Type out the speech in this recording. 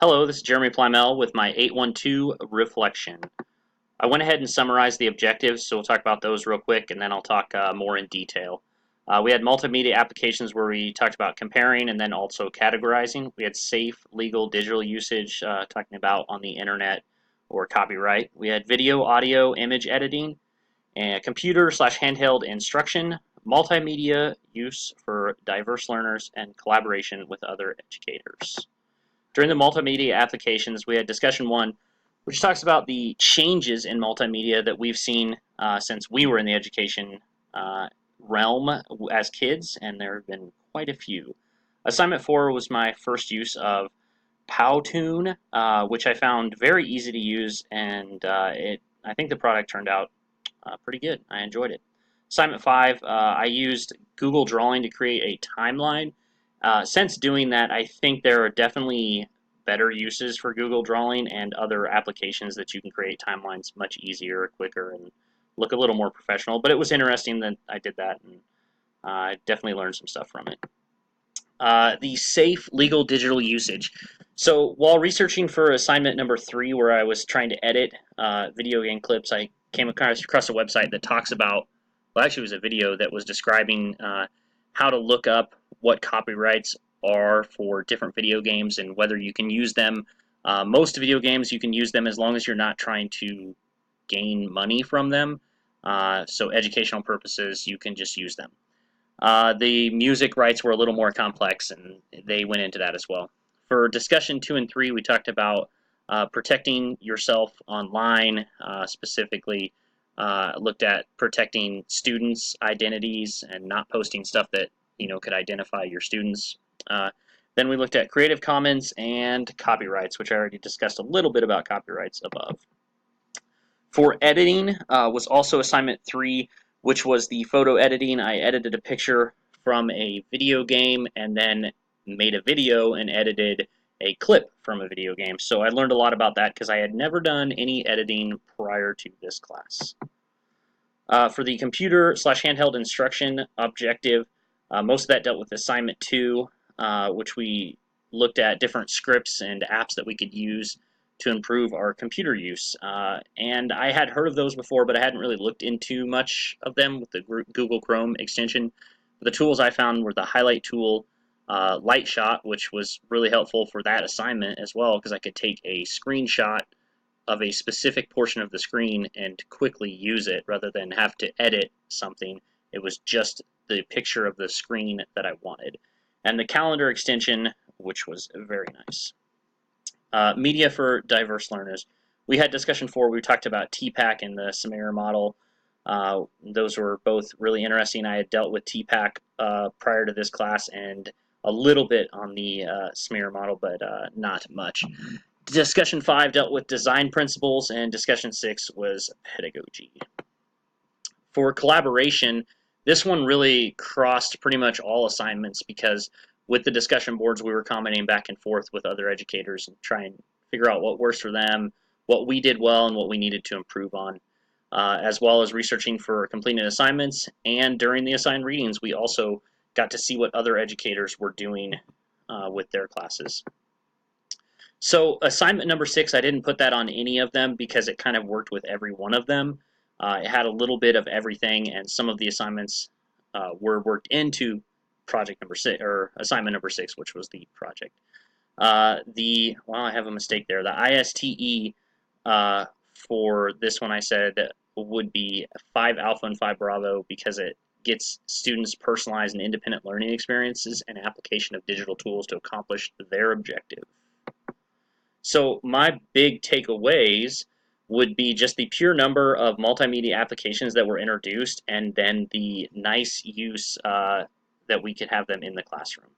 Hello, this is Jeremy Plymell with my 812 reflection. I went ahead and summarized the objectives, so we'll talk about those real quick and then I'll talk more in detail. We had multimedia applications where we talked about comparing and then also categorizing. We had safe, legal, digital usage, talking about on the internet or copyright. We had video, audio, image editing, and computer/handheld instruction, multimedia use for diverse learners, and collaboration with other educators. During the multimedia applications, we had discussion one, which talks about the changes in multimedia that we've seen since we were in the education realm as kids, and there have been quite a few. Assignment 4 was my first use of Powtoon, which I found very easy to use, and I think the product turned out pretty good. I enjoyed it. Assignment 5, I used Google Drawing to create a timeline. Since doing that, I think there are definitely better uses for Google Drawing and other applications that you can create timelines much easier, quicker, and look a little more professional. But it was interesting that I did that, and I definitely learned some stuff from it. The safe legal digital usage. So while researching for assignment number 3, where I was trying to edit video game clips, I came across a website that talks about, well, actually it was a video that was describing how to look up what copyrights are for different video games and whether you can use them. Most video games you can use them as long as you're not trying to gain money from them. So educational purposes, you can just use them. The music rights were a little more complex, and they went into that as well. For discussion 2 and 3, we talked about protecting yourself online, specifically looked at protecting students' identities and not posting stuff that could identify your students. Then we looked at Creative Commons and copyrights, which I already discussed a little bit about copyrights above. For editing was also assignment 3, which was the photo editing. I edited a picture from a video game and then made a video and edited a clip from a video game. So I learned a lot about that because I had never done any editing prior to this class. For the computer/handheld instruction objective, most of that dealt with assignment 2, which we looked at different scripts and apps that we could use to improve our computer use. And I had heard of those before, but I hadn't really looked into much of them with the Google Chrome extension. The tools I found were the highlight tool, Lightshot, which was really helpful for that assignment as well, because I could take a screenshot of a specific portion of the screen and quickly use it rather than have to edit something. It was just the picture of the screen that I wanted. And the calendar extension, which was very nice. Media for diverse learners. We had discussion 4. We talked about TPACK and the Samara model. Those were both really interesting. I had dealt with TPACK prior to this class and a little bit on the Samara model, but not much. Discussion 5 dealt with design principles, and discussion 6 was pedagogy. For collaboration, this one really crossed pretty much all assignments because with the discussion boards, we were commenting back and forth with other educators and trying to figure out what works for them, what we did well, and what we needed to improve on, as well as researching for completed assignments. And during the assigned readings, we also got to see what other educators were doing with their classes. So assignment number 6, I didn't put that on any of them because it kind of worked with every one of them. It had a little bit of everything, and some of the assignments were worked into project number 6 or assignment number 6, which was the project. I have a mistake there. The ISTE for this one I said would be 5 Alpha and 5 Bravo because it gets students personalized and independent learning experiences and application of digital tools to accomplish their objective. So my big takeaways would be just the pure number of multimedia applications that were introduced and then the nice use that we could have them in the classroom.